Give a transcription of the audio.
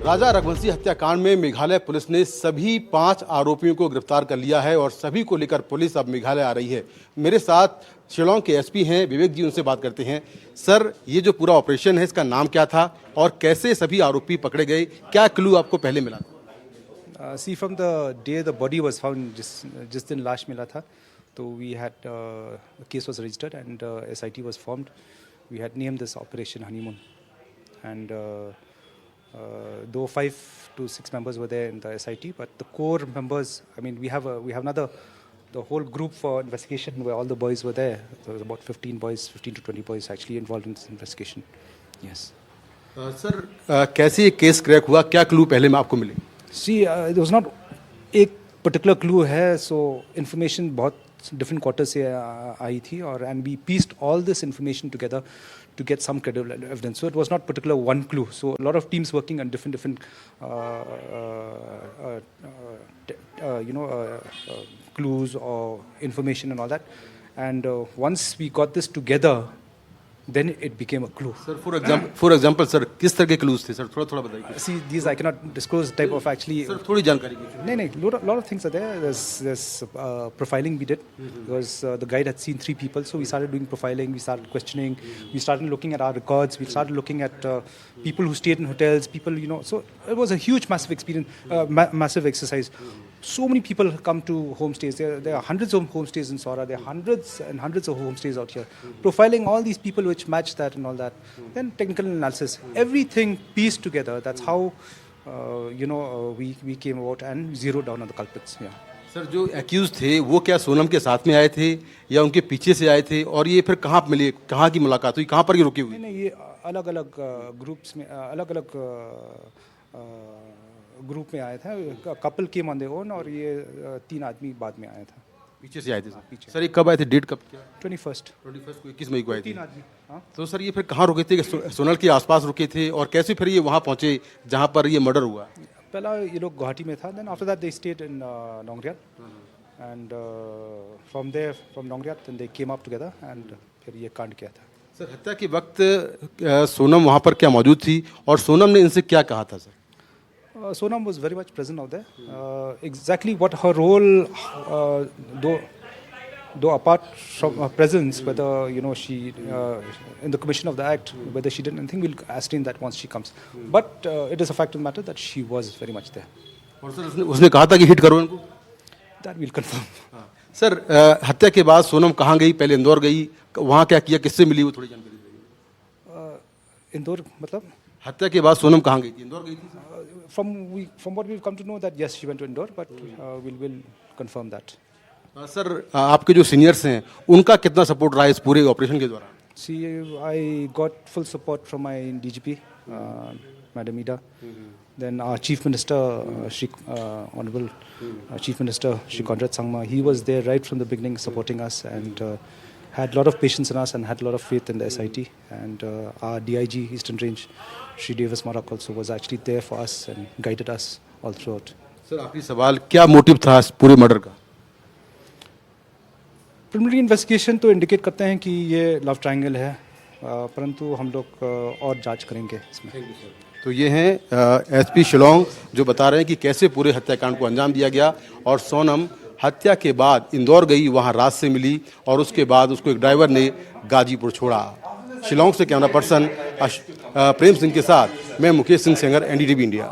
राजा रघुवंशी हत्याकांड में मेघालय पुलिस ने सभी 5 आरोपियों को गिरफ्तार कर लिया है और सभी को लेकर पुलिस अब मेघालय आ रही है। मेरे साथ शिलांग के एसपी हैं विवेक जी, उनसे बात करते हैं। सर, ये जो पूरा ऑपरेशन है इसका नाम क्या था और कैसे सभी आरोपी पकड़े गए, क्या क्लू आपको पहले मिला? See, from the day the body was found, जिस दिन लाश मिला था, तो we had a case was registered and SIT was formed. We had named this Operation Honeymoon, and though 5 to 6 members were there in the SIT, but the core members, I mean, we have the whole group for investigation where all the boys were there. There was about 15 to 20 boys actually involved in this investigation. Yes. Sir, कैसे ये case crack हुआ, क्या clue पहले में आपको मिले? See, there was not एक particular clue है, so information बहुत different quarters से आई थी और and we pieced all this information together to get some credible evidence. So it was not particular one clue. So a lot of teams working on different clues or information and all that. And once we got this together, then it became a clue. Sir, for example, sir, किस तरह के clues थे? Sir, थोड़ा बताइए. See, these I cannot disclose type of actually. Sir, थोड़ी जानकारी कीजिए. No, lot of things are there. There's profiling we did because the guide had seen 3 people, so we started doing profiling. We started questioning. We started looking at our records. We started looking at people who stayed in hotels. People, so it was a huge, massive experience, massive exercise. So many people come to homestays. There are hundreds of homestays in Saura. There are hundreds and hundreds of homestays out here. Profiling all these people which match that and all that. Then technical analysis. Everything pieced together. That's how we came about and zeroed down on the culprits. Yeah. Sir, जो accused थे वो क्या सोनम के साथ में आए थे या उनके पीछे से आए थे और ये फिर कहाँ मिले, कहाँ की मुलाकात हुई, कहाँ पर ये रुके हुए? नहीं, ये अलग-अलग ग्रुप्स में अलग-अलग ग्रुप में आया था. Couple came on their own और ये 3 आदमी बाद में आया था. पीछे से आए थे सर? पीछे. सर, ये कब आए थे, डेट कब क्या? 21 को 21 मई को आए थे 3 आदमी. हाँ. तो सर ये फिर कहाँ रुके थे? सोनल के आसपास रुके थे और कैसे फिर ये वहाँ पहुँचे जहाँ पर ये मर्डर हुआ? पहला ये लोग गुवाहाटी में था. Then after that they stayed in Nongriat and from Nongriat then they came up together and फिर ये कांड किया था. सर, हत्या के वक्त सोनम वहाँ पर क्या मौजूद थी और सोनम ने इनसे क्या कहा था? Sir, Sonam was very much present out there. Exactly what her role, though apart from her presence, whether she in the commission of the act, whether she did anything, we'll ascertain that once she comes. But it is a fact of the matter that she was very much there. और sir उसने कहा था कि hit करो इनको? That we'll confirm. Sir, हत्या के बाद सोनम कहाँ गई? पहले इंदौर गई, वहाँ क्या किया, किससे मिली, वो थोड़ी जानकारी दीजिए. इंदौर मतलब? हत्या के बाद सोनम कहाँ गई थी? इंदौर गई थी? From what we've come to know that yes, she went to Indore, but we'll confirm that. Sir, आपके जो सीनियर्स हैं उनका कितना सपोर्ट रहा इस पूरे ऑपरेशन के दौरान? See, I got full support from my DGP, Madam Ida. Then our Chief Minister, Honorable Chief Minister Shri Conrad Sangma, he was there right from the beginning supporting us and had a lot of patience in us and had a lot of faith in the SIT. And our DIG, Eastern Range, Shri Davis Marak also was actually there for us and guided us all throughout. Sir, आखिरी सवाल, क्या motive था इस पूरे murder का? Preliminary investigation तो indicate करते हैं कि ये लव ट्रायंगल है, परंतु हम लोग और जांच करेंगे इसमें. तो ये हैं एसपी शिलांग जो बता रहे हैं कि कैसे पूरे हत्याकांड को अंजाम दिया गया और सोनम हत्या के बाद इंदौर गई, वहाँ रात से मिली और उसके बाद उसको एक ड्राइवर ने गाजीपुर छोड़ा. शिलांग से कैमरा पर्सन प्रेम सिंह के साथ मैं मुकेश सिंह सेंगर, NDTV इंडिया.